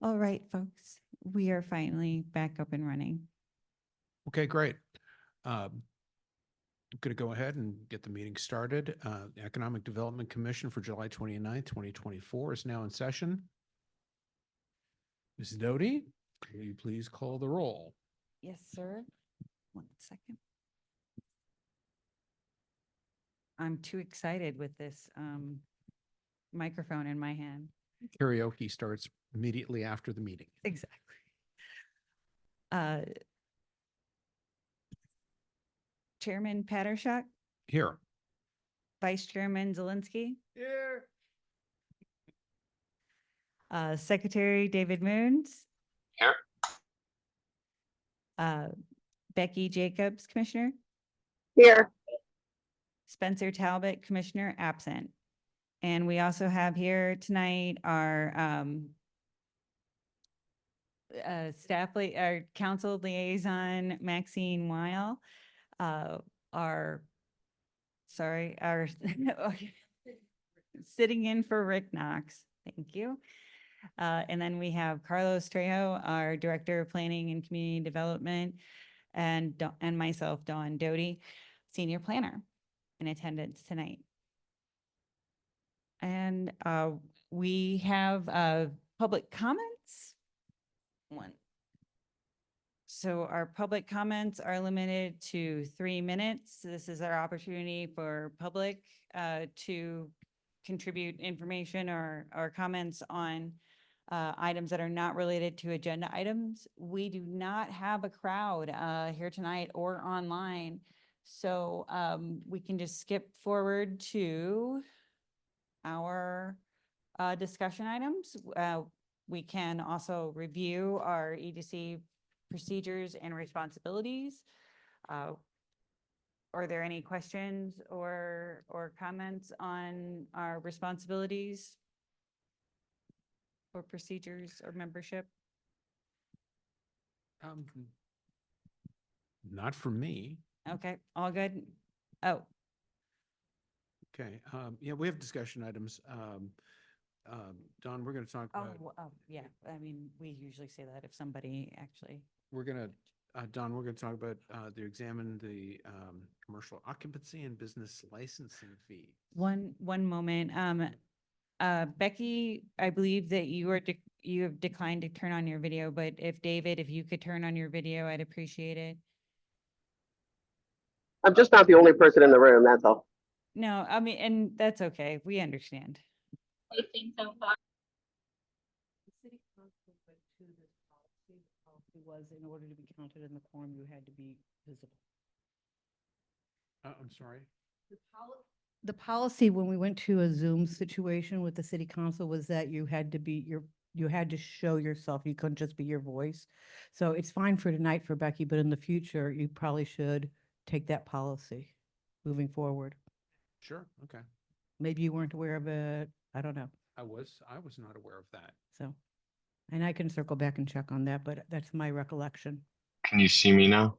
All right, folks, we are finally back up and running. Okay, great. Going to go ahead and get the meeting started. The Economic Development Commission for July 29th, 2024 is now in session. Ms. Doty, will you please call the roll? Yes, sir. 1 second. I'm too excited with this microphone in my hand. Karaoke starts immediately after the meeting. Exactly. Chairman Pattershak, Here. Vice Chairman Zelinski, Here. Secretary David Moons. Here. Becky Jacobs, Commissioner. Here. Spencer Talbot, Commissioner, absent. And we also have here tonight our our council liaison, Maxine Weil, our sitting in for Rick Knox. Thank you. And then we have Carlos Trejo, our Director of Planning and Community Development, and myself, Dawn Doty, Senior Planner, in attendance tonight. And we have public comments. So our public comments are limited to 3 minutes. This is our opportunity for public to contribute information or comments on items that are not related to agenda items. We do not have a crowd here tonight or online. So we can just skip forward to our discussion items. We can also review our EDC procedures and responsibilities. Are there any questions or comments on our responsibilities or procedures or membership? Not for me. Okay, all good. Oh, Okay. Yeah, we have discussion items. Don, we're going to talk about, yeah. I mean, we usually say that if somebody actually. Don, we're going to talk about to examine the commercial occupancy and business licensing fee. One moment. Becky, I believe that you have declined to turn on your video, but if David, if you could turn on your video, I'd appreciate it. I'm just not the only person in the room, that's all. No, I mean, and that's okay. We understand. I think so far. The city council went to this policy. The policy was in order to be counted in the quorum, you had to be visible. I'm sorry. The policy when we went to a Zoom situation with the city council was that you had to be you had to show yourself. You couldn't just be your voice. So it's fine for tonight for Becky, but in the future, you probably should take that policy moving forward. Sure. Okay. Maybe you weren't aware of it. I don't know. I was not aware of that. So, and I can circle back and check on that, but that's my recollection. Can you see me now?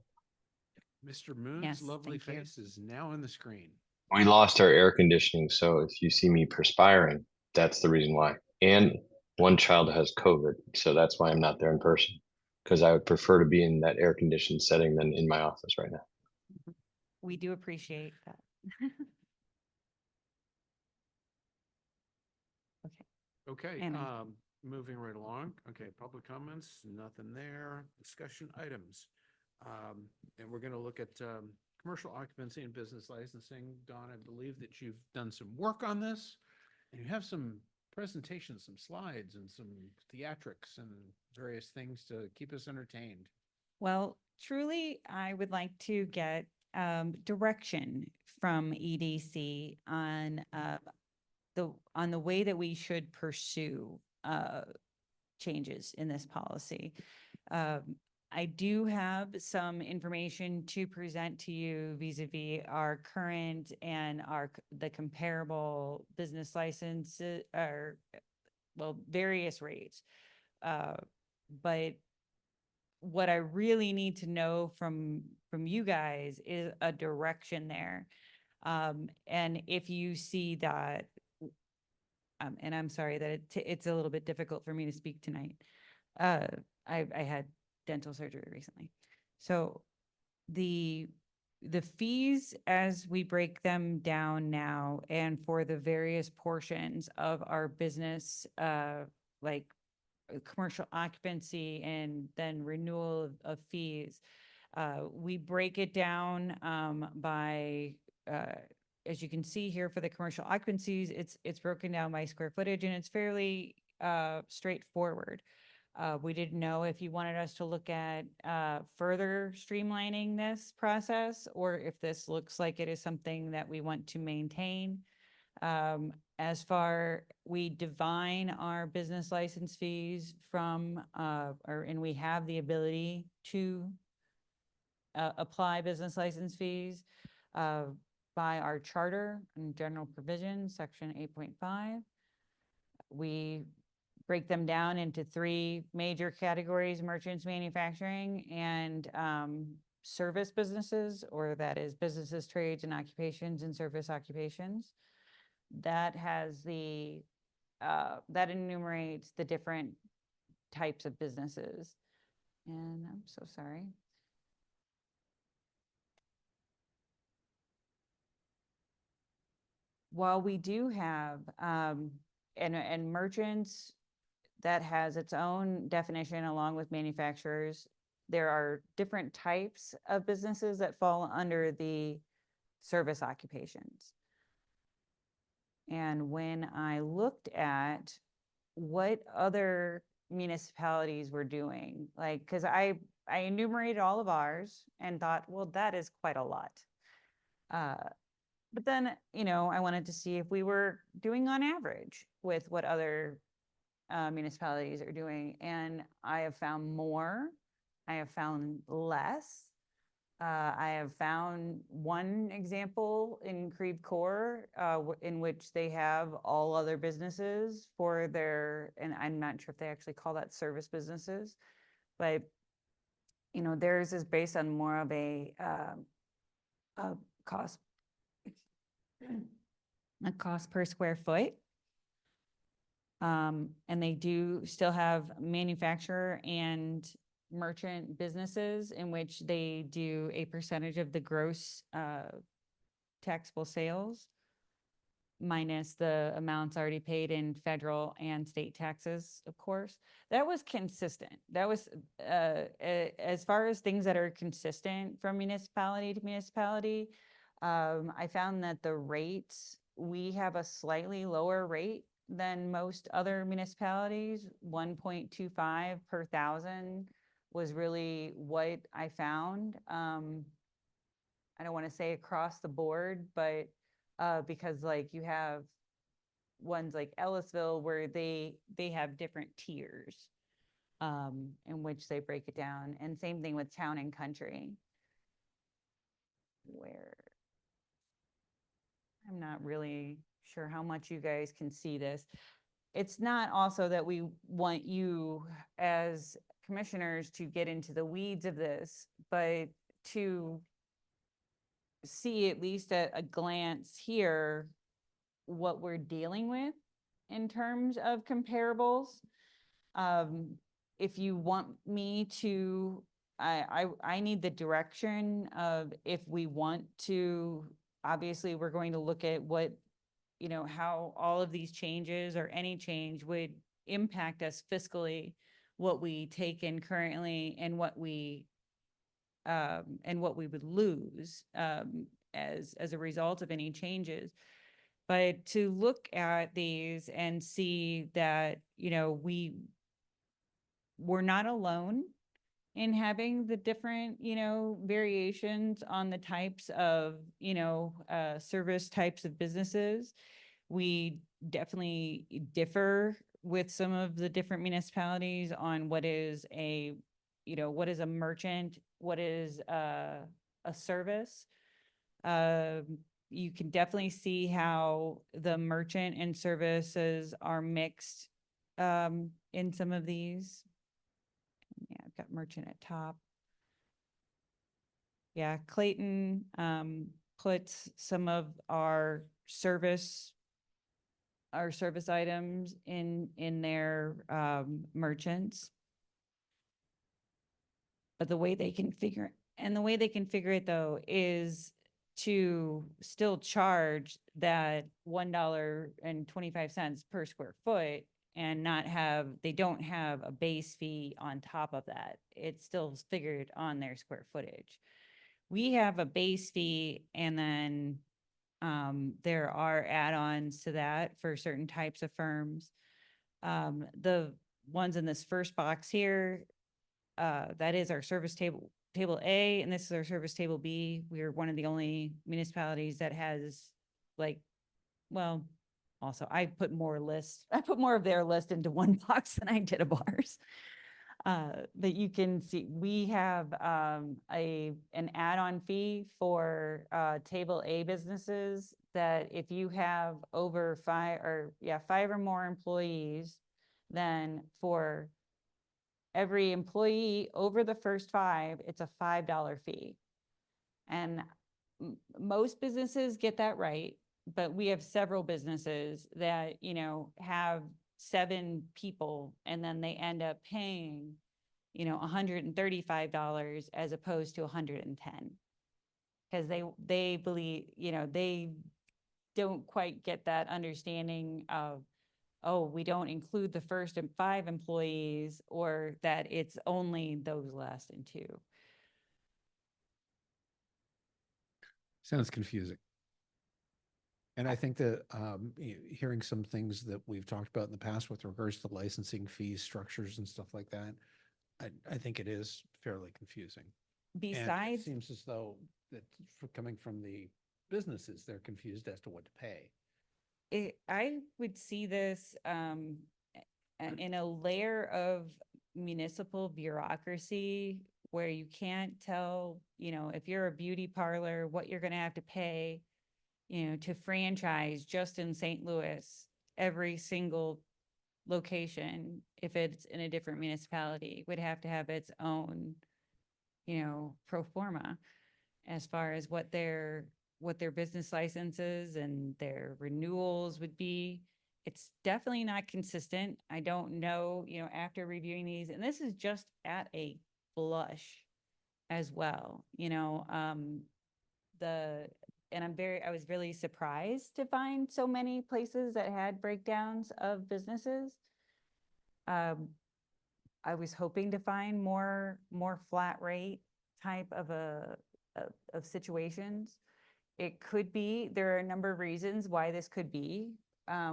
Mr. Moon's Yes, lovely thank you. face is now on the screen. We lost our air conditioning, so if you see me perspiring, that's the reason why. And one child has COVID, so that's why I'm not there in person. Because I would prefer to be in that air conditioned setting than in my office right now. We do appreciate that. Okay, And moving right along. Okay, public comments, nothing there. Discussion items. And we're going to look at commercial occupancy and business licensing. Don, I believe that you've done some work on this and you have some presentations, some slides and some theatrics and various things to keep us entertained. Well, truly, I would like to get direction from EDC on the way that we should pursue changes in this policy. I do have some information to present to you vis-a-vis our current and the comparable business licenses or, well, various rates. But what I really need to know from you guys is a direction there. And if you see that, and I'm sorry that it's a little bit difficult for me to speak tonight. I had dental surgery recently. So the fees as we break them down now and for the various portions of our business, like commercial occupancy and then renewal of fees, we break it down by, as you can see here for the commercial occupancies, it's broken down by square footage and it's fairly straightforward. We didn't know if you wanted us to look at further streamlining this process or if this looks like it is something that we want to maintain. As far, we divine our business license fees from, and we have the ability to apply business license fees by our charter and general provisions, section 8.5. We break them down into three major categories: merchants, manufacturing, and service businesses, or that is businesses, trades, and occupations and service occupations. That has the, that enumerates the different types of businesses. And I'm so sorry. While we do have, and merchants, that has its own definition along with manufacturers, there are different types of businesses that fall under the service occupations. And when I looked at what other municipalities were doing, like, because I enumerated all of ours and thought, well, that is quite a lot. But then, I wanted to see if we were doing on average with what other municipalities are doing. And I have found more, I have found less. I have found one example in Creve Coeur, in which they have all other businesses for their, and I'm not sure if they actually call that service businesses, but theirs is based on more of a cost, a cost per square foot. And they do still have manufacturer and merchant businesses in which they do a percentage of the gross taxable sales minus the amounts already paid in federal and state taxes, of course. That was consistent. That was, as far as things that are consistent from municipality to municipality, I found that the rates, we have a slightly lower rate than most other municipalities. 1.25 per thousand was really what I found. I don't want to say across the board, but because like you have ones like Ellisville where they have different tiers in which they break it down. And same thing with Town and Country, where I'm not really sure how much you guys can see this. It's not also that we want you as commissioners to get into the weeds of this, but to see at least at a glance here what we're dealing with in terms of comparables. If you want me to, I need the direction of if we want to, obviously we're going to look at what, how all of these changes or any change would impact us fiscally, what we take in currently and what we would lose as a result of any changes. But to look at these and see that, we're not alone in having the different, variations on the types of, service types of businesses. We definitely differ with some of the different municipalities on what is a, what is a merchant, what is a service. You can definitely see how the merchant and services are mixed in some of these. Yeah, I've got merchant at top. Yeah, Clayton puts some of our service items in their merchants. But the way they can figure, and the way they can figure it though is to still charge that $1.25 per square foot and not have, they don't have a base fee on top of that. It's still figured on their square footage. We have a base fee and then there are add-ons to that for certain types of firms. The ones in this first box here, that is our service table, table A, and this is our service table B. We're one of the only municipalities that has like, well, also I put more of their list into one box than I did of ours. But you can see, we have, an add-on fee for, table A businesses that if you have over five or more employees, then for every employee over the first five, it's a $5 fee. And most businesses get that right, but we have several businesses that, have 7 people and then they end up paying, $135 as opposed to 110. Because they believe, they don't quite get that understanding of, oh, we don't include the first 5 employees, or that it's only those last 2. Sounds confusing. And I think that hearing some things that we've talked about in the past with regards to licensing fees, structures and stuff like that, I think it is fairly confusing. And it Besides, seems as though that coming from the businesses, they're confused as to what to pay. I would see this in a layer of municipal bureaucracy where you can't tell, if you're a beauty parlor, what you're going to have to pay, to franchise just in St. Louis, every single location, if it's in a different municipality, would have to have its own, pro forma as far as what their business licenses and their renewals would be. It's definitely not consistent. I don't know, after reviewing these, and this is just at a blush as well, I was really surprised to find so many places that had breakdowns of businesses. I was hoping to find more flat rate type of of situations. It could be, there are a number of reasons why this could be.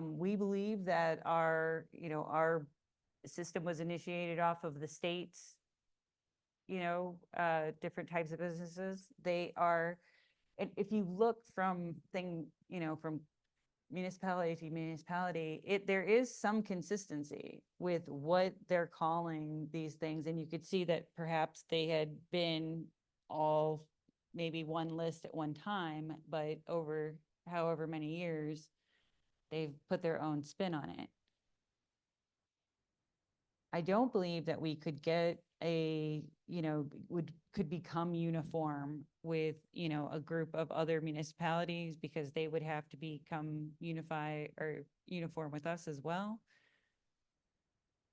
We believe that our system was initiated off of the state's, different types of businesses. They are, if you look from from municipality to municipality, there is some consistency with what they're calling these things. And you could see that perhaps they had been all maybe one list at one time, but over however many years, they've put their own spin on it. I don't believe that we could get could become uniform with, a group of other municipalities, because they would have to become unified or uniform with us as well.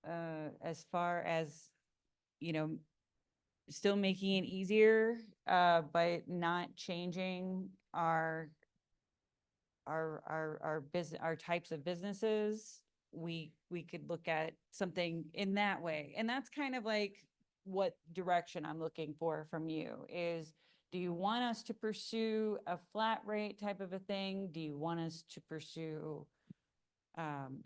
As far as, still making it easier, but not changing our business, our types of businesses, we could look at something in that way. And that's kind of like what direction I'm looking for from you is, do you want us to pursue a flat rate type of a thing? Do you want us to pursue,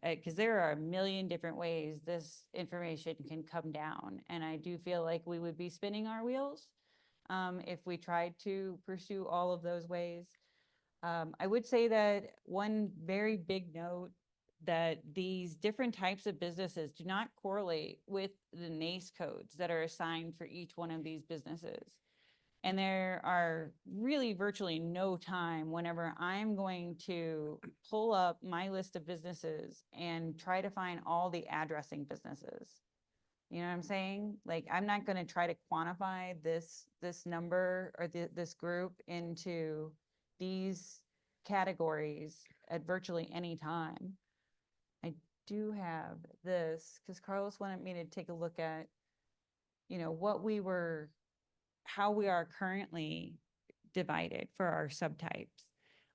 because there are a million different ways this information can come down. And I do feel like we would be spinning our wheels if we tried to pursue all of those ways. I would say that one very big note, that these different types of businesses do not correlate with the NACE codes that are assigned for each one of these businesses. And there are really virtually no time whenever I'm going to pull up my list of businesses and try to find all the addressing businesses. You know what I'm saying? Like, I'm not going to try to quantify this number or this group into these categories at virtually any time. I do have this because Carlos wanted me to take a look at, what we were how we are currently divided for our subtypes.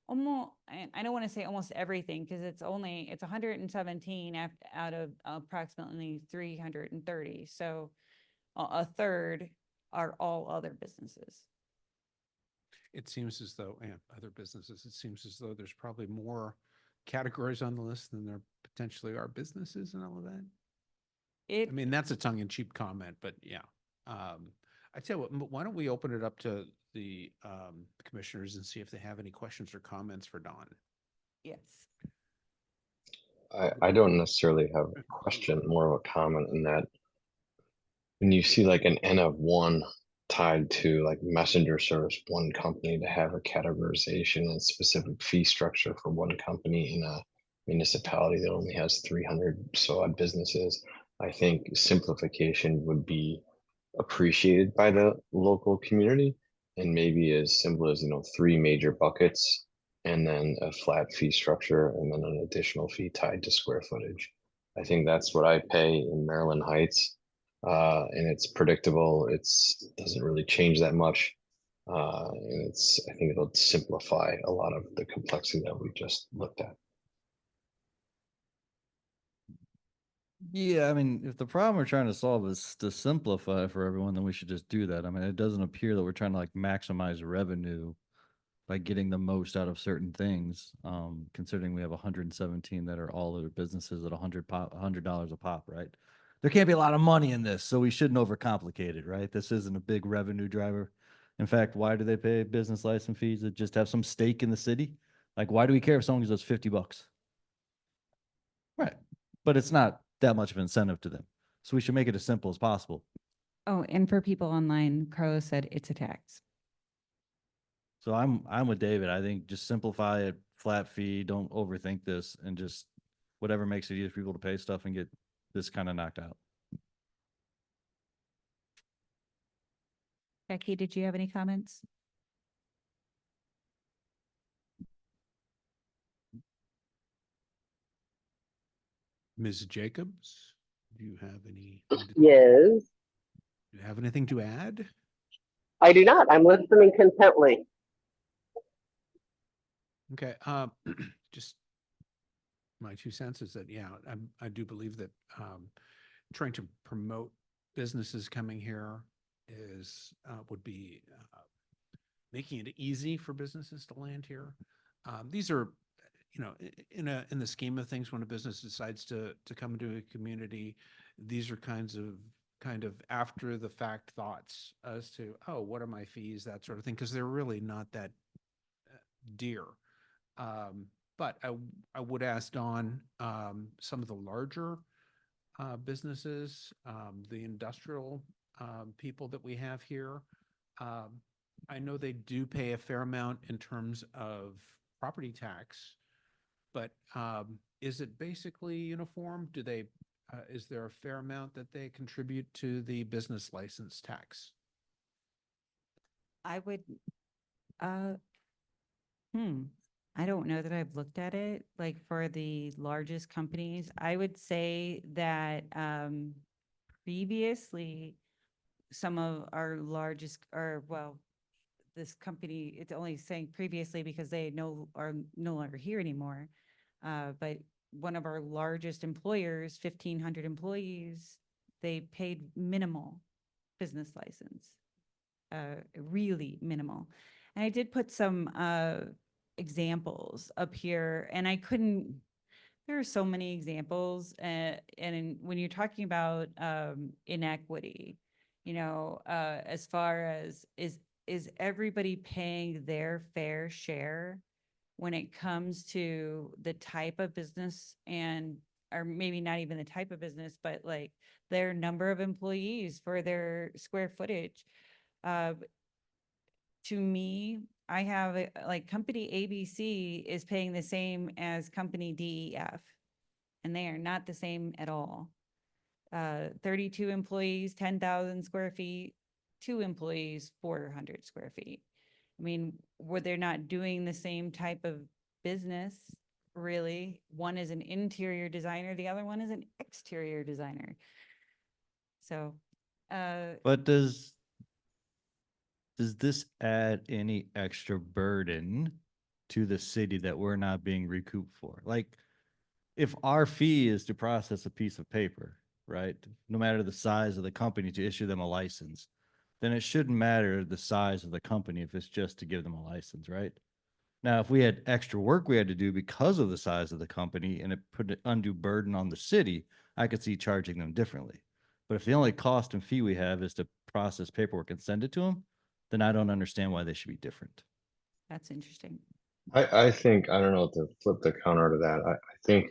Almost, I don't want to say almost everything, because it's 117 out of approximately 330. So a third are all other businesses. It seems as though, and other businesses, it seems as though there's probably more categories on the list than there potentially are businesses and all of that. It, I mean, that's a tongue-in-cheek comment, but yeah. I tell you what, why don't we open it up to the commissioners and see if they have any questions or comments for Dawn? yes. I don't necessarily have a question, more of a comment in that when you see like an N of one tied to like messenger service, one company to have a categorization and specific fee structure for one company in a municipality that only has 300 so odd businesses, I think simplification would be appreciated by the local community, and maybe as simple as, 3 major buckets and then a flat fee structure and then an additional fee tied to square footage. I think that's what I pay in Maryland Heights. And it's predictable. Doesn't really change that much. And I think it'll simplify a lot of the complexity that we just looked at. Yeah, I mean, if the problem we're trying to solve is to simplify for everyone, then we should just do that. I mean, it doesn't appear that we're trying to like maximize revenue by getting the most out of certain things. Considering we have 117 that are all other businesses at $100 a pop, right? There can't be a lot of money in this, so we shouldn't overcomplicate it, right? This isn't a big revenue driver. In fact, why do they pay business license fees that just have some stake in the city? Like, why do we care if someone gives us $50? Right. But it's not that much of incentive to them. So we should make it as simple as possible. Oh, and for people online, Carlos said it's a tax. So I'm with David. I think just simplify it, flat fee, don't overthink this, and just whatever makes it easier for people to pay stuff and get this kind of knocked out. Becky, did you have any comments? Ms. Jacobs, do you have Yes, do you have anything to add? I do not. I'm listening contently. Okay, just my 2 cents is that, yeah, I do believe that trying to promote businesses coming here would be making it easy for businesses to land here. These are, in the scheme of things, when a business decides to come into a community, these are kind of after the fact thoughts as to, oh, what are my fees, that sort of thing, because they're really not that dear. But I would ask Dawn, some of the larger businesses, the industrial people that we have here, I know they do pay a fair amount in terms of property tax, but is it basically uniform? Is there a fair amount that they contribute to the business license tax? I would, I don't know that I've looked at it, like for the largest companies. I would say that previously, some of our largest, this company, it's only saying previously because they are no longer here anymore. But one of our largest employers, 1,500 employees, they paid minimal business license, really minimal. And I did put some examples up here, and there are so many examples. When you're talking about inequity, as far as is everybody paying their fair share when it comes to the type of business or maybe not even the type of business, but like their number of employees for their square footage. To me, I have like company ABC is paying the same as company DEF, and they are not the same at all. 32 employees, 10,000 square feet, 2 employees, 400 square feet. I mean, were they not doing the same type of business, really? One is an interior designer, the other one is an exterior designer. So, But does does this add any extra burden to the city that we're not being recouped for? Like, if our fee is to process a piece of paper, right? No matter the size of the company to issue them a license, then it shouldn't matter the size of the company if it's just to give them a license, right? Now, if we had extra work we had to do because of the size of the company and it put an undue burden on the city, I could see charging them differently. But if the only cost and fee we have is to process paperwork and send it to them, then I don't understand why they should be different. That's interesting. I think, I don't know, to flip the counter to that, I think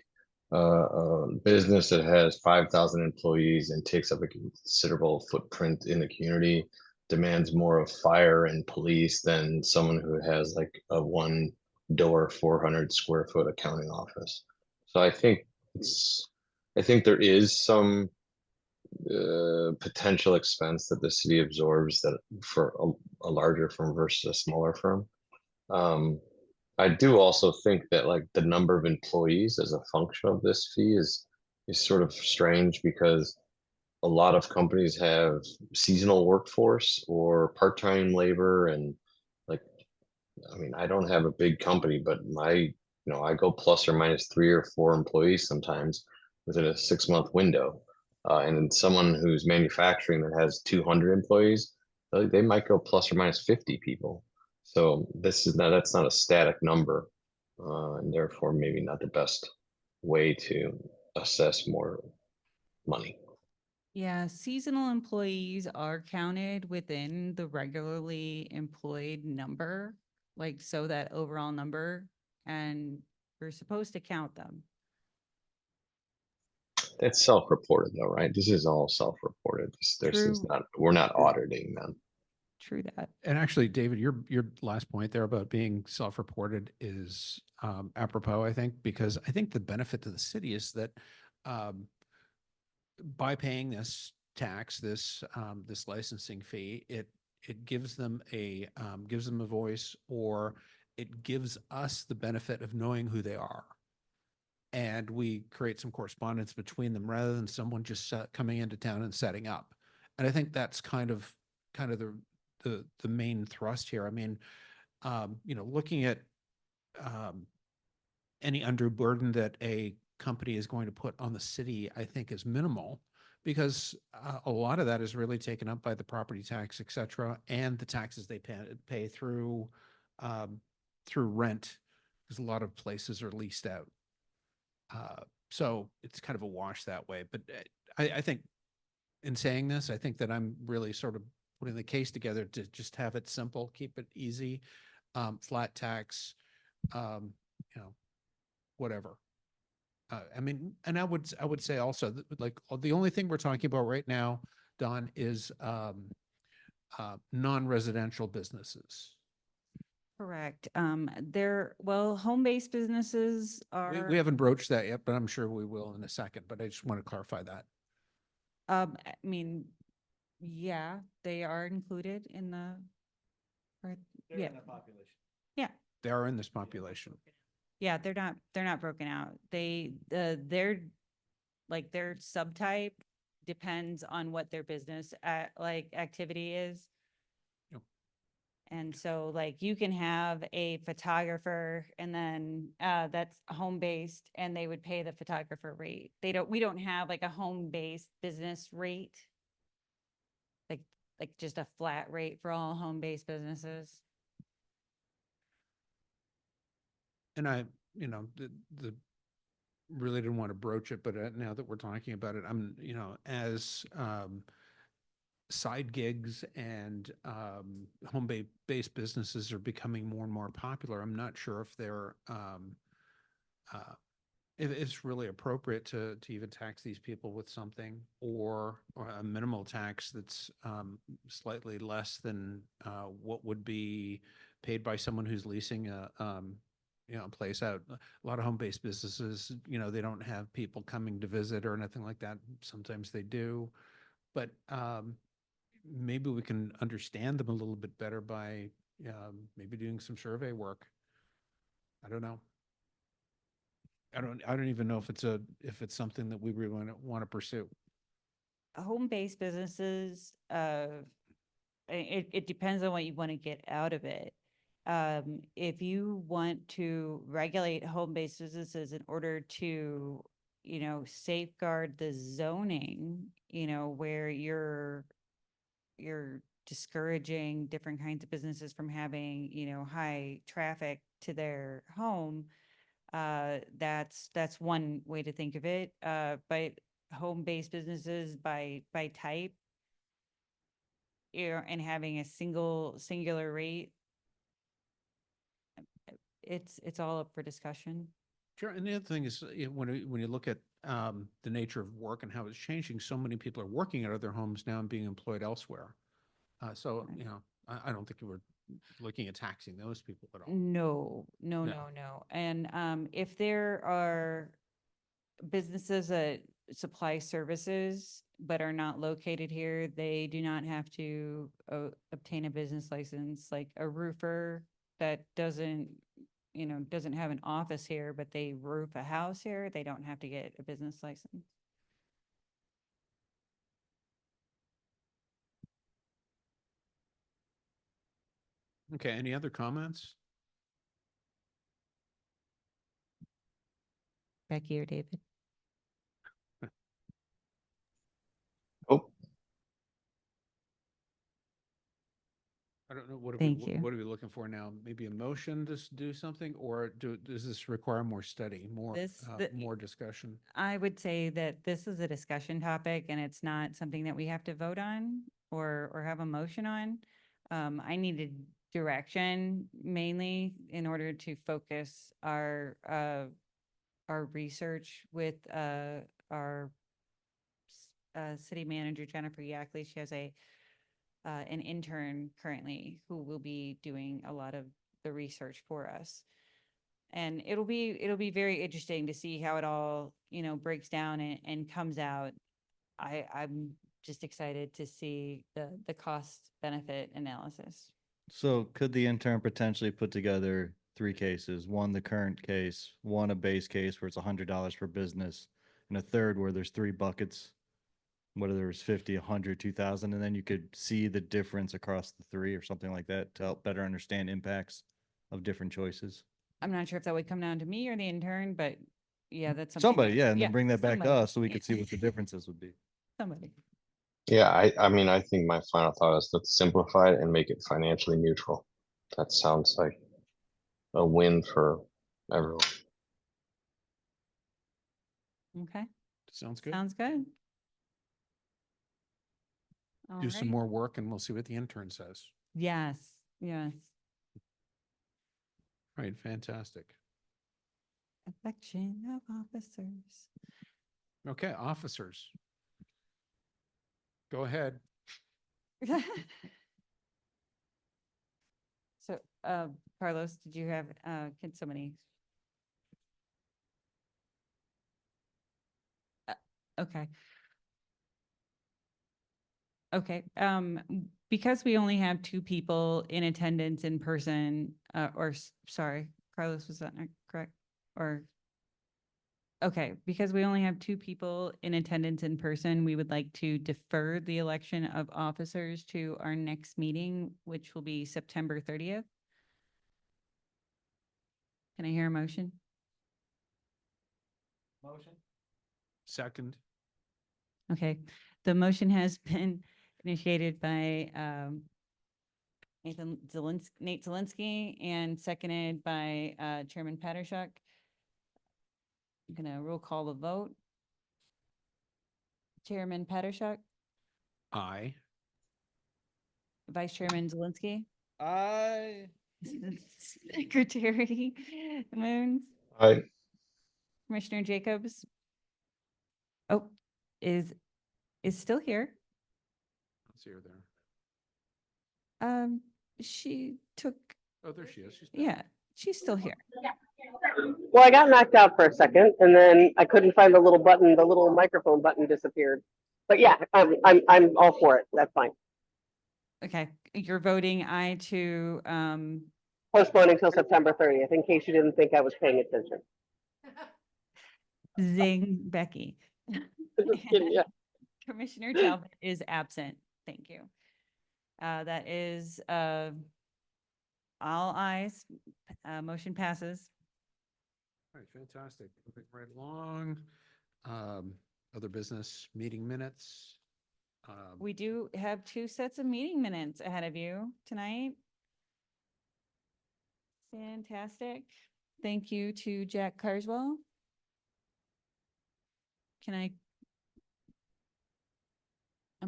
a business that has 5,000 employees and takes up a considerable footprint in the community demands more of fire and police than someone who has like a one door, 400 square foot accounting office. So I think there is some potential expense that the city absorbs that for a larger firm versus a smaller firm. Um, I do also think that like the number of employees as a function of this fee is sort of strange because a lot of companies have seasonal workforce or part-time labor and like I mean I don't have a big company but I go plus or minus 3 or 4 employees sometimes within a 6 month window. And then someone who's manufacturing that has 200 employees, they might go plus or minus 50 people. So that's not a static number, and therefore maybe not the best way to assess more money. Yeah, seasonal employees are counted within the regularly employed number, like so that overall number, and we're supposed to count them. That's self-reported though, right? This is all self-reported. This is True. not, we're not auditing them. True that. And actually, David, your last point there about being self-reported is apropos, I think, because I think the benefit to the city is that um, by paying this tax, this licensing fee, it gives them a voice, or it gives us the benefit of knowing who they are. And we create some correspondence between them rather than someone just coming into town and setting up. And I think that's kind of the main thrust here. I mean, looking at any undue burden that a company is going to put on the city, I think is minimal because a lot of that is really taken up by the property tax, et cetera, and the taxes they pay through rent, because a lot of places are leased out. So it's kind of a wash that way. But I think in saying this, I think that I'm really sort of putting the case together to just have it simple, keep it easy, flat tax, whatever. I mean, and I would say also that, like, the only thing we're talking about right now, Don, is non-residential businesses. Correct. Home-based businesses are. We haven't broached that yet, but I'm sure we will in a second, but I just want to clarify that. I mean, yeah, they are included in the. Right, yeah. Yeah, They are in this population. yeah, they're not broken out. Their subtype depends on what their business activity is. Yep. And so like you can have a photographer and then that's home-based and they would pay the photographer rate. We don't have like a home-based business rate. Like just a flat rate for all home-based businesses. And I, the really didn't want to broach it, but now that we're talking about it, I'm, as side gigs and home-based businesses are becoming more and more popular, I'm not sure if they're if it's really appropriate to even tax these people with something, or a minimal tax that's slightly less than what would be paid by someone who's leasing a place out. A lot of home-based businesses, they don't have people coming to visit or anything like that. Sometimes they do, but maybe we can understand them a little bit better by maybe doing some survey work. I don't know. I don't even know if it's something that we really want to pursue. Home-based businesses, it depends on what you want to get out of it. If you want to regulate home-based businesses in order to, you know, safeguard the zoning, you know, where you're discouraging different kinds of businesses from having, you know, high traffic to their home, that's one way to think of it. But home-based businesses by type, you know, and having a singular rate, it's all up for discussion. Sure, and the other thing is, when you look at the nature of work and how it's changing, so many people are working out of their homes now and being employed elsewhere. So, Right. you know, I don't think we're looking at taxing those people at all. No, no, No. no, no. And if there are businesses that supply services but are not located here, they do not have to obtain a business license, like a roofer that doesn't, you know, doesn't have an office here, but they roof a house here, they don't have to get a business license. Okay, any other comments? Becky or David? Oh, I don't know, what are we, Thank you. what are we looking for now? Maybe a motion to do something, or does this require more study, more, more discussion? I would say that this is a discussion topic and it's not something that we have to vote on or have a motion on. I needed direction mainly in order to focus our research with, our city manager, Jennifer Yackley. She has an intern currently who will be doing a lot of the research for us. And it'll be very interesting to see how it all, you know, breaks down and comes out. I'm just excited to see the cost benefit analysis. So could the intern potentially put together 3 cases? One, the current case, one, a base case where it's $100 per business, and a third where there's 3 buckets, whether there's 50, 100, 2,000, and then you could see the difference across the 3 or something like that to help better understand impacts of different choices. I'm not sure if that would come down to me or the intern, but yeah, that's something. Somebody, yeah, and then bring that back to somebody, us so we yeah. could see what the differences would be. Somebody. yeah, I mean, I think my final thought is let's simplify it and make it financially neutral. That sounds like a win for everyone. Okay, Sounds good. sounds good. Do some Alright. more work and we'll see what the intern says. Yes, yes. Right, fantastic. Election of officers. Okay, officers. Go ahead. So, Carlos, did you have, can somebody? Okay. Okay, because we only have 2 people in attendance in person, sorry, Carlos, was that not correct? Or, okay, because we only have 2 people in attendance in person, we would like to defer the election of officers to our next meeting, which will be September 30th. Can I hear a motion? Motion? Second. Okay, the motion has been initiated by Nate Zielinski and seconded by Chairman Patuszak. I'm gonna roll call the vote. Chairman Patuszak, Aye. Vice Chairman Zielinski, I Secretary Moons, I Commissioner Jacobs. Oh, is still here. Let's see her there. She took, Oh, there she is. She's back. yeah, she's still here. Well, I got knocked out for a second and then I couldn't find the little button, the little microphone button disappeared. But yeah, I'm all for it. That's fine. Okay, you're voting aye to, Postponing till September 30th, in case you didn't think I was paying attention. zing Becky. Just kidding, yeah. Commissioner Talbot is absent. Thank you. That is, all ayes, motion passes. All right, fantastic. Moving right along. Other business meeting minutes. We do have 2 sets of meeting minutes ahead of you tonight. Fantastic. Thank you to Jack Carswell. I'm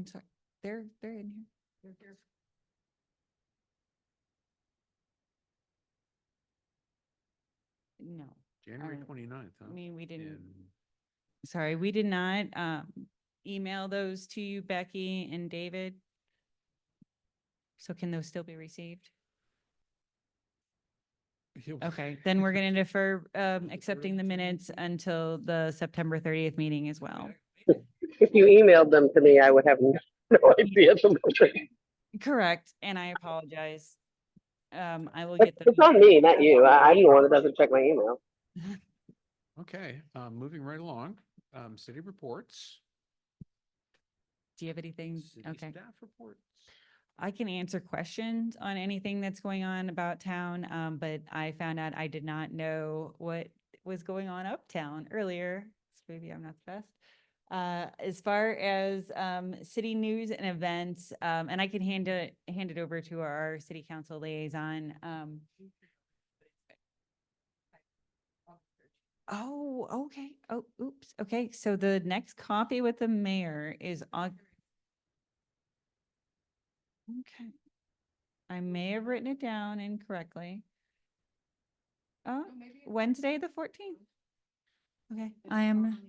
sorry, they're in here. They're here. No, January Uh, 29th, huh? I mean, we didn't, And sorry, we did not, email those to you, Becky and David. So can those still be received? he'll- Okay, then we're gonna defer, accepting the minutes until the September 30th meeting as well. If you emailed them to me, I would have no idea. Correct, and I apologize. I will get It's them. on me, not you. I'm the one that doesn't check my email. Okay, moving right along. City reports. Do you have anything? City Okay. staff reports. I can answer questions on anything that's going on about town, but I found out I did not know what was going on uptown earlier. So maybe I'm not the best. As far as city news and events, and I can hand it over to our city council liaison. Oh, okay. Oh, oops. Okay, so the next coffee with the mayor is on. Okay. I may have written it down incorrectly. Oh, Wednesday, the 14th. Okay, I am,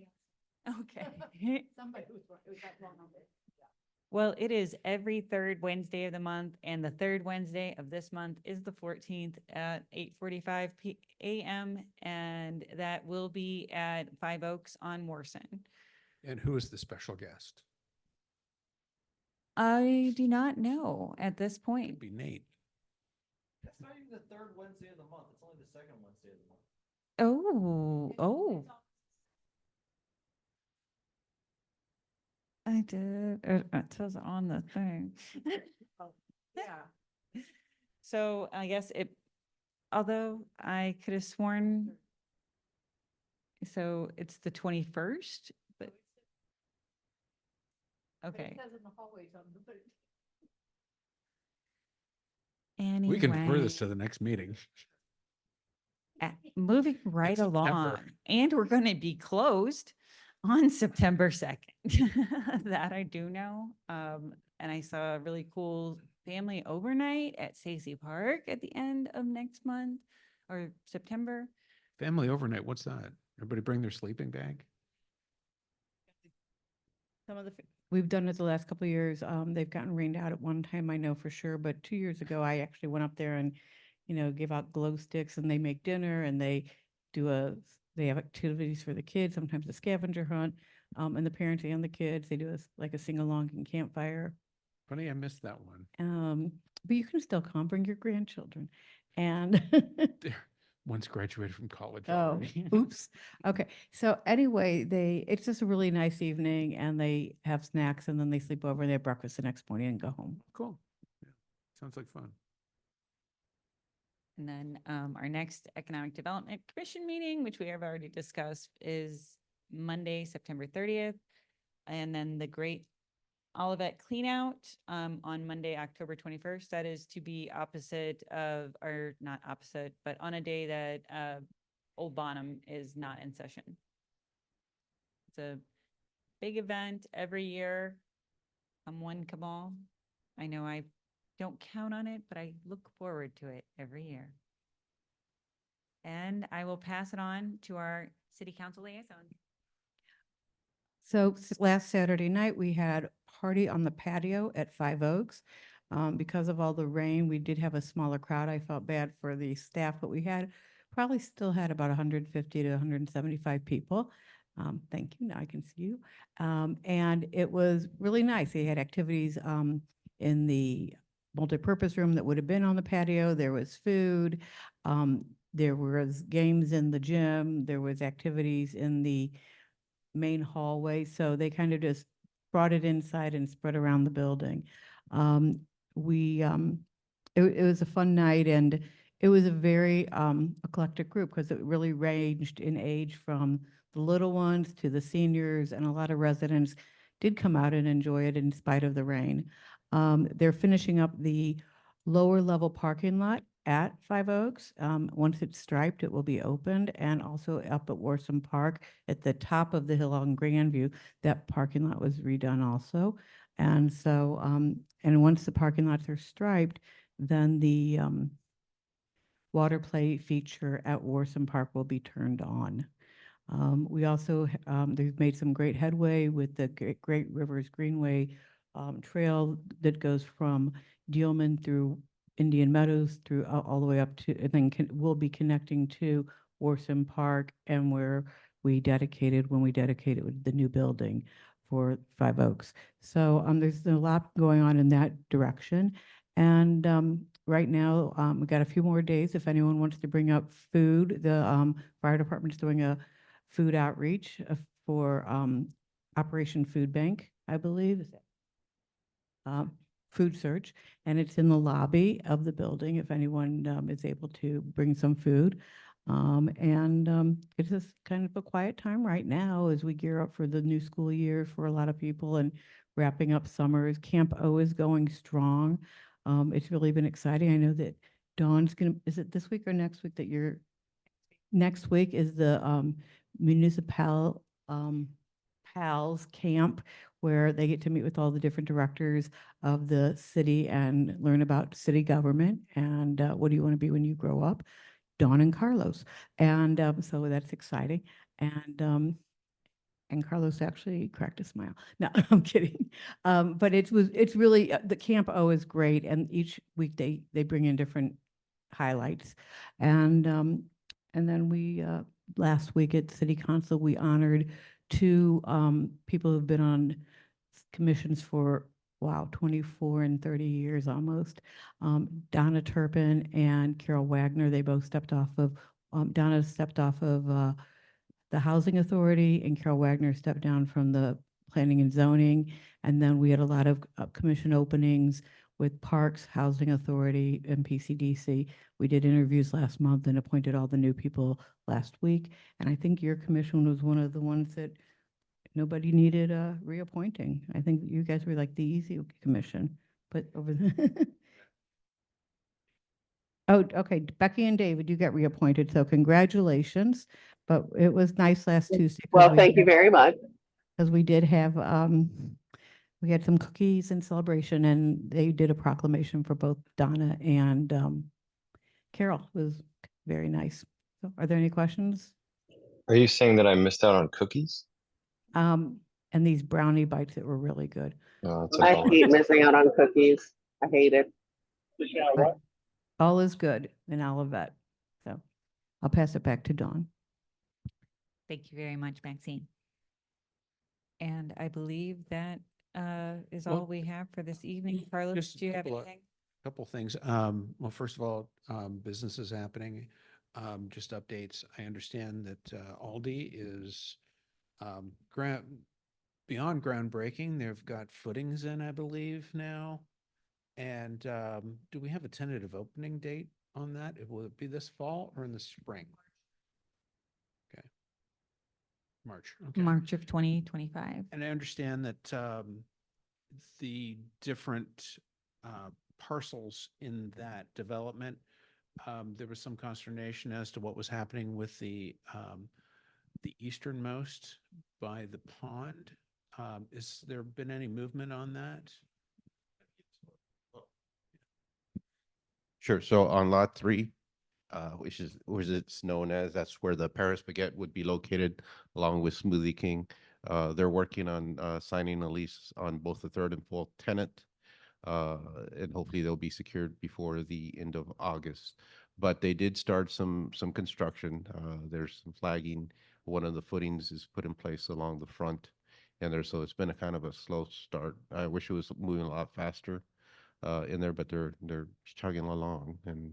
okay. Well, it is every third Wednesday of the month, and the third Wednesday of this month is the 14th at 8:45 a.m. And that will be at Five Oaks on Morrison. And who is the special guest? I do not know at this point. It'd be Nate. That's not even the third Wednesday of the month. It's only the second Wednesday of the month. Oh. I did, it says on the thing. Yeah. So I guess although I could have sworn, so it's the 21st, but. Okay, We can defer this to anyway, the next meeting. moving right September. along, and we're gonna be closed on September 2nd. That I do know. And I saw a really cool family overnight at Stacey Park at the end of next month or September. Family overnight, what's that? Everybody bring their sleeping bag? Some of we've done it the last couple of years. They've gotten rained out at one time, I know for sure, but 2 years ago, I actually went up there and, give out glow sticks, and they make dinner, and they they have activities for the kids, sometimes a scavenger hunt, and the parents and the kids, they do like a sing-along and campfire. Funny, I missed that one. But you can still come, bring your grandchildren. And One's graduated from college oh, already. oops. Okay. So anyway, it's just a really nice evening, and they have snacks, and then they sleep over and they have breakfast the next morning and go home. Cool. Yeah, sounds like fun. And then our next Economic Development Commission meeting, which we have already discussed, is Monday, September 30th. And then the Great Olivet Cleanout on Monday, October 21st. That is to be opposite of, or not opposite, but on a day that Old Bonham is not in session. It's a big event every year. Come one, come all. I know I don't count on it, but I look forward to it every year. And I will pass it on to our city council liaison. So last Saturday night, we had a party on the patio at Five Oaks. Because of all the rain, we did have a smaller crowd. I felt bad for the staff, but we probably still had about 150 to 175 people. Thank you. Now I can see you. And it was really nice. They had activities in the multipurpose room that would have been on the patio. There was food. There was games in the gym. There was activities in the main hallway. So they kind of just brought it inside and spread around the building. we, it was a fun night, and it was a very eclectic group because it really ranged in age from the little ones to the seniors, and a lot of residents did come out and enjoy it in spite of the rain. They're finishing up the lower level parking lot at Five Oaks. Once it's striped, it will be opened, and also up at Warsom Park at the top of the hill on Grandview, that parking lot was redone also. And so, and once the parking lots are striped, then the water play feature at Warsom Park will be turned on. We also, they've made some great headway with the Great Rivers Greenway trail that goes from Dealman through Indian Meadows through all the way up to, and then we'll be connecting to Warsom Park, and where we dedicated, when we dedicated the new building for Five Oaks. So there's a lot going on in that direction. And right now, we've got a few more days. If anyone wants to bring up food, the fire department's doing a food outreach for Operation Food Bank, I believe. Is that Food Search, and it's in the lobby of the building if anyone is able to bring some food. It's just kind of a quiet time right now as we gear up for the new school year for a lot of people and wrapping up summers. Camp O is going strong. It's really been exciting. I know that Dawn's gonna, is it this week or next week that you're, next week is the municipal PALS camp, where they get to meet with all the different directors of the city and learn about city government and what do you want to be when you grow up. Dawn and Carlos. And so that's exciting. And Carlos actually cracked a smile. No, I'm kidding. But it's really, the Camp O is great. And each week they bring in different highlights. And then we, last week at City Council, we honored two people who've been on commissions for, wow, 24 and 30 years almost. Donna Turpin and Carol Wagner, they both stepped off of, Donna stepped off of the Housing Authority, and Carol Wagner stepped down from the Planning and Zoning. And then we had a lot of commission openings with Parks, Housing Authority, and PCDC. We did interviews last month and appointed all the new people last week. And I think your commission was one of the ones that nobody needed reappointing. I think you guys were like the easy commission, but over the Oh, okay, Becky and David, you got reappointed, so congratulations. But it was nice last Tuesday. Well, thank you very much. Because we did have, we had some cookies and celebration, and they did a proclamation for both Donna and Carol. It was very nice. So are there any questions? Are you saying that I missed out on cookies? And these brownie bites that were really good. It's a I bummer. hate missing out on cookies. I hate it. All is good in Olivet. So I'll pass it back to Dawn. Thank you very much, Maxine. And I believe that is Well, all we have for this evening. Carlos, just do you have couple of- anything? Couple things. Well, first of all, business is happening. Just updates. I understand that Aldi is beyond groundbreaking. They've got footings in, I believe, now. And do we have a tentative opening date on that? Will it be this fall or in the spring? Okay. March. Okay. March of 2025. And I understand that the different parcels in that development, there was some consternation as to what was happening with the easternmost by the pond. Is there been any movement on that? Sure. So on lot 3, which it's known as, that's where the Paris Baguette would be located, along with Smoothie King. They're working on signing a lease on both the third and fourth tenant, and hopefully they'll be secured before the end of August. But they did start some construction. There's some flagging. One of the footings is put in place along the front, and so it's been a kind of a slow start. I wish it was moving a lot faster in there, but they're chugging along, and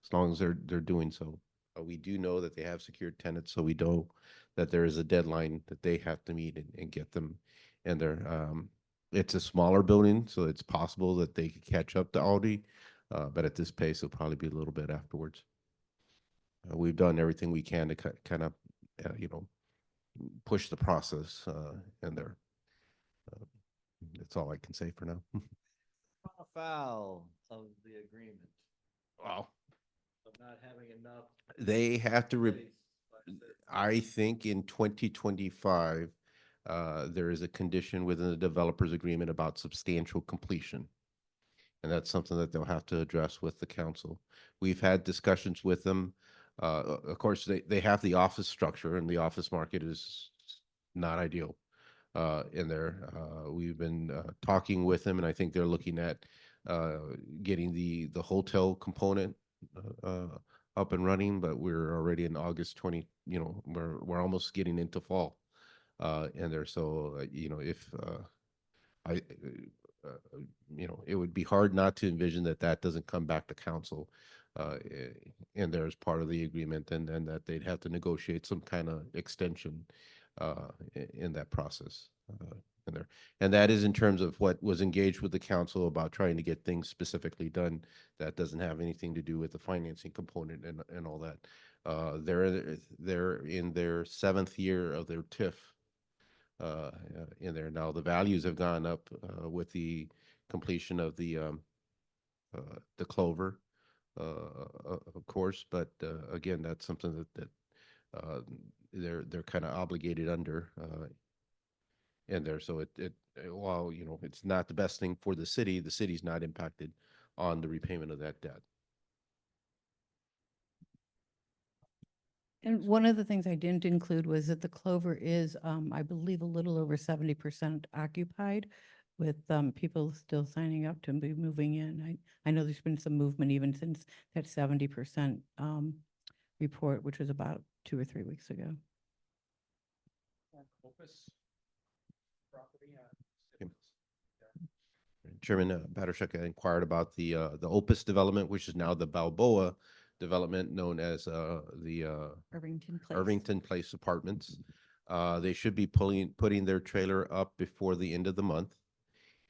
as long as they're doing so. We do know that they have secured tenants, so we know that there is a deadline that they have to meet and get them in there. It's a smaller building, so it's possible that they could catch up to Aldi. But at this pace, it'll probably be a little bit afterwards. We've done everything we can to kind of, you know, push the process, in there. Uh, That's all I can say for now. Foul of the agreement Wow. of not having enough. They have to, space by a certain- I think in 2025, there is a condition within the developers agreement about substantial completion. And that's something that they'll have to address with the council. We've had discussions with them. Of course, they have the office structure and the office market is not ideal in there. We've been talking with them and I think they're looking at getting the hotel component up and running, but we're already in August 20, you know, we're almost getting into fall in there. So, you know, if I, you know, it would be hard not to envision that that doesn't come back to council and there's part of the agreement and that they'd have to negotiate some kind of extension in that process in there. And that is in terms of what was engaged with the council about trying to get things specifically done. That doesn't have anything to do with the financing component and all that. They're in their 7th year of their TIF in there. Now, the values have gone up with the completion of the Clover, of course, but again, that's something that they're kind of obligated under in there. So while, you know, it's not the best thing for the city's not impacted on the repayment of that debt. And one of the things I didn't include was that the Clover is, I believe, a little over 70% occupied with people still signing up to be moving in. I know there's been some movement even since that 70% report, which was about 2 or 3 weeks ago. Yep. Chairman Batushek inquired about the Opus development, which is now the Balboa development known as the Irvington Place. Irvington Place Apartments. They should be putting their trailer up before the end of the month.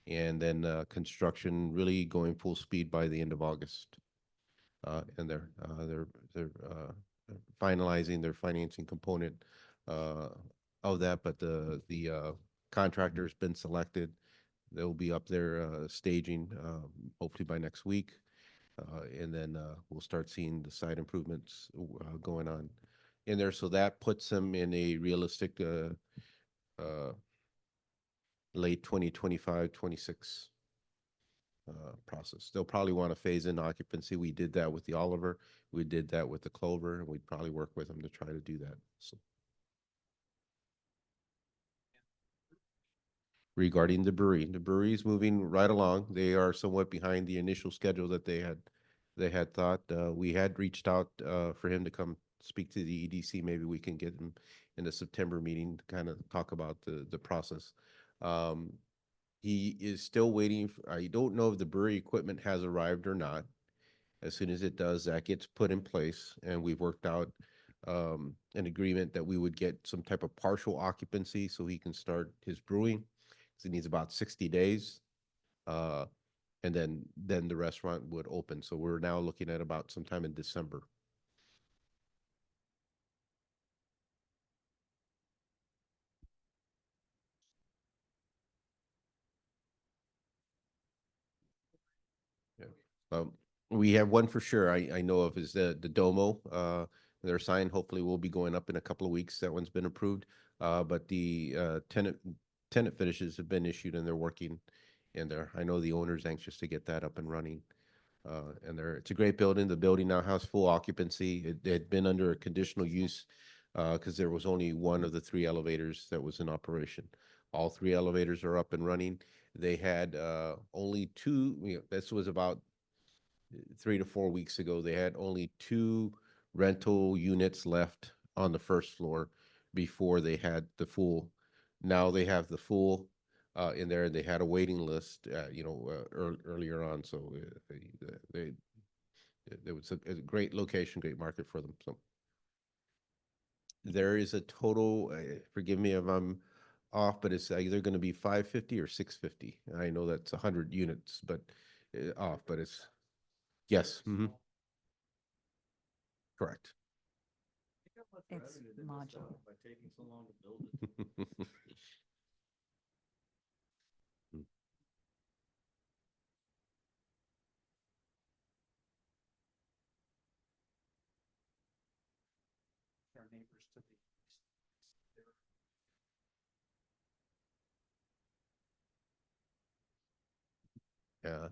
And then construction really going full speed by the end of August. And they're finalizing their financing component of that, but the contractor's been selected. They'll be up there staging hopefully by next week. And then we'll start seeing the site improvements going on in there. So that puts them in a realistic late 2025, 26 process. They'll probably want to phase in occupancy. We did that with the Oliver. We did that with the Clover, and we'd probably work with them to try to do that. So. Regarding the brewery is moving right along. They are somewhat behind the initial schedule that they had thought. We had reached out for him to come speak to the EDC. Maybe we can get him in the September meeting to kind of talk about the process. He is still waiting. I don't know if the brewery equipment has arrived or not. As soon as it does, that gets put in place, and we've worked out an agreement that we would get some type of partial occupancy so he can start his brewing. He needs about 60 days, and then the restaurant would open. So we're now looking at about sometime in December. We have one for sure. I know of is the Domo. Their sign hopefully will be going up in a couple of weeks. That one's been approved. But the tenant finishes have been issued and they're working in there. I know the owner's anxious to get that up and running. And it's a great building. The building now has full occupancy. It had been under a conditional use because there was only one of the 3 elevators that was in operation. All 3 elevators are up and running. They had only 2. This was about 3 to 4 weeks ago. They had only 2 rental units left on the first floor before they had the full. Now they have the full in there, and they had a waiting list, earlier on. So it was a great location, great market for them. So there is a total. Forgive me if I'm off, but it's either going to be 550 or 650. And I know that's 100 units, but off, but it's, yes, correct. It's modular. Our neighbors to the east. Yeah.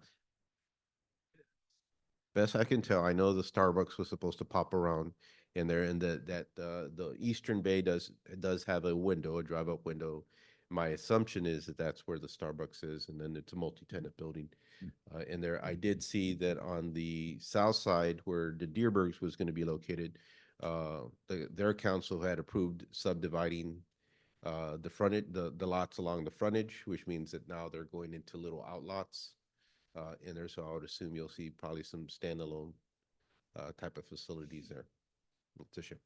Best I can tell, I know the Starbucks was supposed to pop around in there, and the Eastern Bay does have a window, a drive-up window. My assumption is that that's where the Starbucks is, and then it's a multi-tenant building in there. I did see that on the south side where the Deerbergs was going to be located, their council had approved subdividing the frontage, the lots along the frontage, which means that now they're going into little outlots in there. So I would assume you'll see probably some standalone type of facilities there. It's a shame.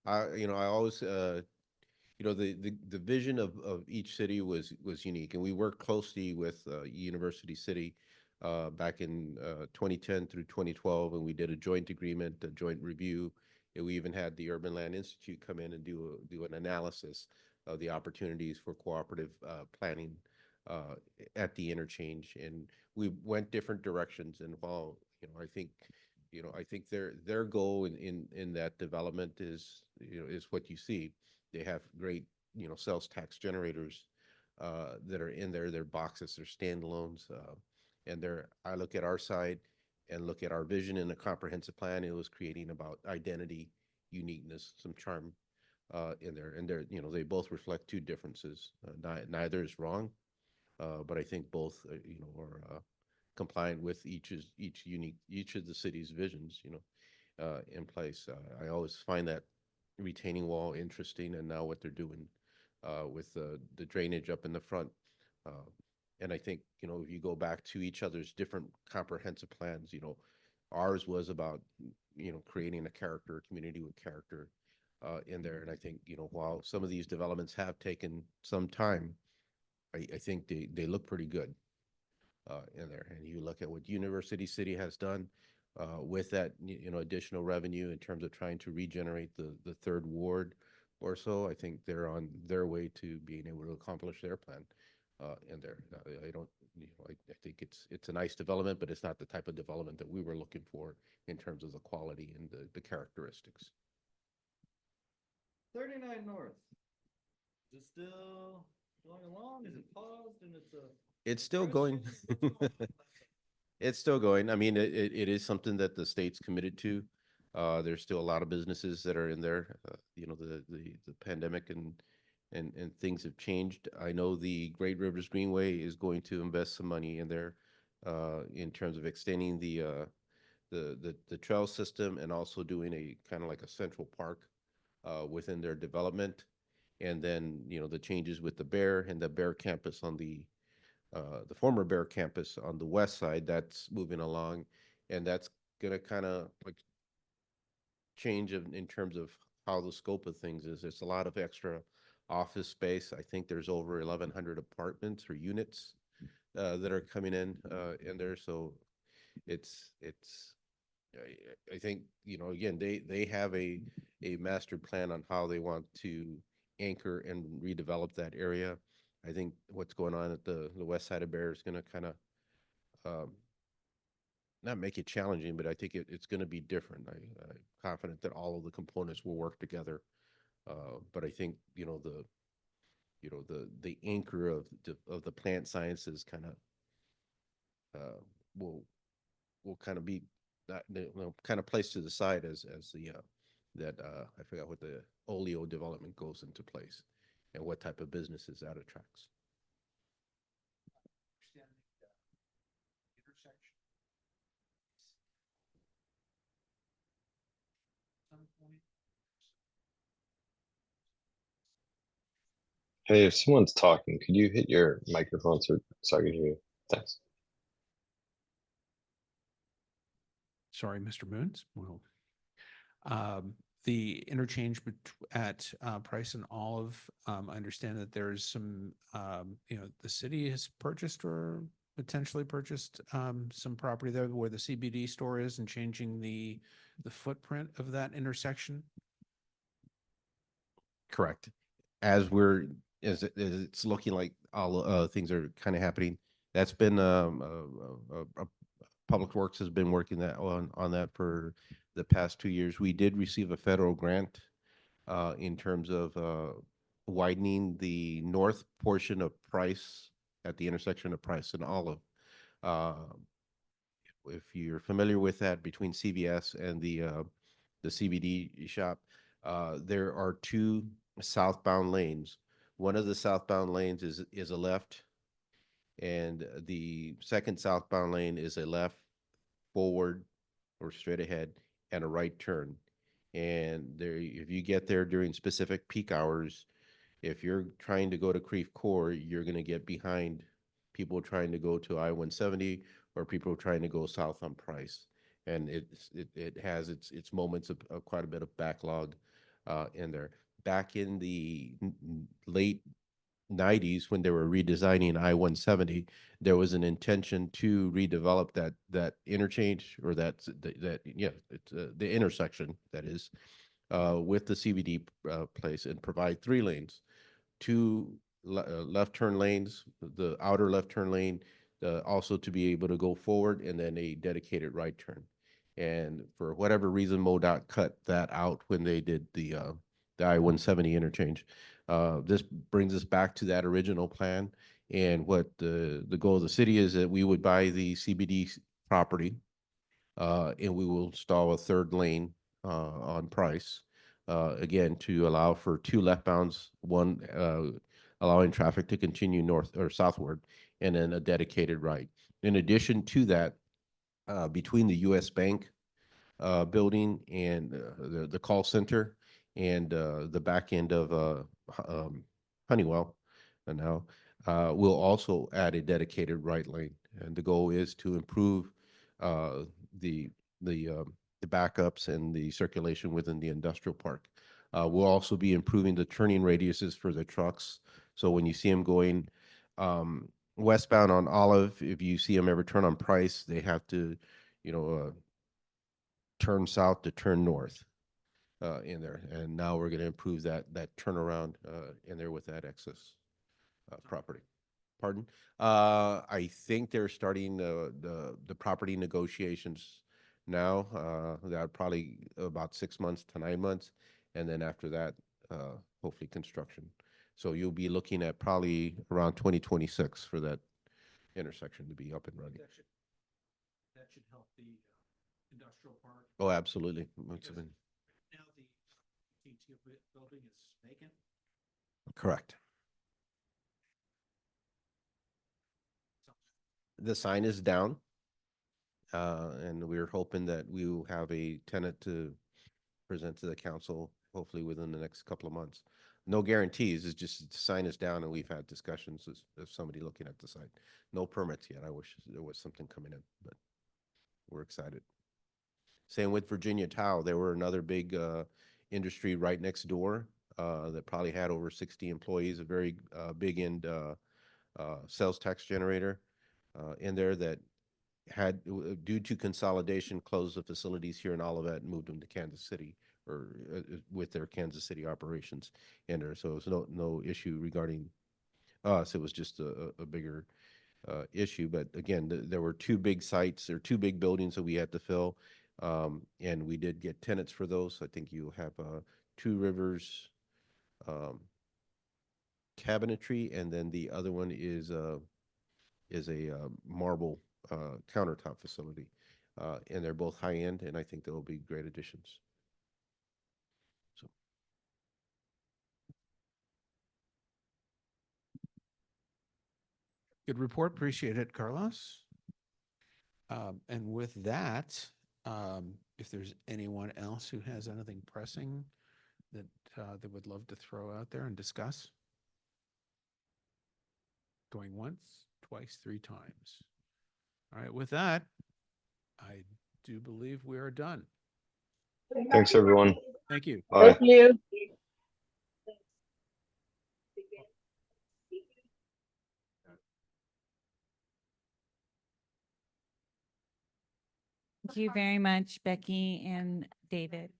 I always, the vision of each city was unique, and we worked closely with University City back in 2010 through 2012, and we did a joint agreement, a joint review, and we even had the Urban Land Institute come in and do an analysis of the opportunities for cooperative planning at the interchange, and we went different directions. And while I think their goal in that development is what you see. They have great sales tax generators that are in there. Their boxes, their standalones, and I look at our side and look at our vision in a comprehensive plan. It was creating about identity, uniqueness, some charm in there, and they both reflect two differences. Neither is wrong, but I think both are compliant with each of the city's visions in place. I always find that retaining wall interesting, and now what they're doing with the drainage up in the front. And I think if you go back to each other's different comprehensive plans, ours was about creating a community with character in there. And I think while some of these developments have taken some time, I think they look pretty good in there. And you look at what University City has done with that additional revenue in terms of trying to regenerate the third ward or so. I think they're on their way to being able to accomplish their plan in there. I don't, I think it's a nice development, but it's not the type of development that we were looking for in terms of the quality and the characteristics. 39 North. Is it still going along? Is it paused and it's a? It's still going. It's still going. I mean, it is something that the state's committed to. There's still a lot of businesses that are in there. The pandemic and things have changed. I know the Great Rivers Greenway is going to invest some money in there in terms of extending the trail system and also doing a kind of like a central park within their development. And then the changes with the Bear and the Bear campus on the former Bear campus on the west side, that's moving along, and that's gonna kind of like change in terms of how the scope of things is. There's a lot of extra office space. I think there's over 1,100 apartments or units that are coming in there. So I think again they have a master plan on how they want to anchor and redevelop that area. I think what's going on at the west side of Bear is going to kind of not make it challenging, but I think it's going to be different. I'm confident that all of the components will work together. But I think the anchor of the plant sciences kind of will kind of be kind of placed to the side as I forgot what the oleo development goes into place and what type of businesses that attracts. Intersection. Some point. Hey, if someone's talking, could you hit your microphone so I can hear you? Thanks. Sorry, Mr. Moons. Well, the interchange at Price and Olive. I understand that there's some, the city has purchased or potentially purchased some property there where the CBD store is and changing the footprint of that intersection. Correct. As it's looking like all things are kind of happening, that's been Public Works has been working on that for the past 2 years. We did receive a federal grant in terms of widening the north portion of Price at the intersection of Price and Olive. If you're familiar with that, between CVS and the CBD shop, there are two southbound lanes. One of the southbound lanes is a left, and the second southbound lane is a left forward or straight ahead and a right turn. And there, if you get there during specific peak hours, if you're trying to go to Creve Coeur, you're going to get behind people trying to go to I-170 or people trying to go south on Price. And it has its moments of quite a bit of backlog in there. Back in the late 90s, when they were redesigning I-170, there was an intention to redevelop that interchange, or the intersection, that is, with the CBD place, and provide 3 lanes, 2 left turn lanes, the outer left turn lane, also to be able to go forward, and then a dedicated right turn. And for whatever reason, MoDOT cut that out when they did the I-170 interchange. This brings us back to that original plan. And what the goal of the city is that we would buy the CBD property, and we will install a 3rd lane on Price, again, to allow for 2 left-bounds, one allowing traffic to continue north or southward, and then a dedicated right. In addition to that, between the U.S. Bank building and the call center and the back end of Honeywell, and now we'll also add a dedicated right lane. And the goal is to improve the backups and the circulation within the industrial park. We'll also be improving the turning radiuses for the trucks. So when you see them going westbound on Olive, if you see them ever turn on Price, they have to, turn south to turn north in there. And now we're going to improve that turnaround in there with that excess property. Pardon? I think they're starting the property negotiations now. That probably about 6 months to 9 months, and then after that, hopefully construction. So you'll be looking at probably around 2026 for that intersection to be up and running. That should help the industrial park. Oh, absolutely. Now the AT&T building is vacant. Correct. The sign is down, and we're hoping that we will have a tenant to present to the council, hopefully within the next couple of months. No guarantees, it's just the sign is down, and we've had discussions of somebody looking at the site. No permits yet. I wish there was something coming in, but we're excited. Same with Virginia Tile. There were another big industry right next door that probably had over 60 employees, a very big end sales tax generator in there that had, due to consolidation, closed the facilities here in Olivet and moved them to Kansas City, or with their Kansas City operations in there. So it's no issue regarding us. It was just a bigger issue. But again, there were 2 big sites or 2 big buildings that we had to fill. And we did get tenants for those. I think you have Two Rivers cabinetry, and then the other one is a marble countertop facility. And they're both high end, and I think they'll be great additions. So. Good report. Appreciate it, Carlos. And with that, if there's anyone else who has anything pressing that they would love to throw out there and discuss. Going once, twice, 3 times. All right, with that, I do believe we are done. Thanks, everyone. Thank you. Bye. Thank you. Thank you very much, Becky and David.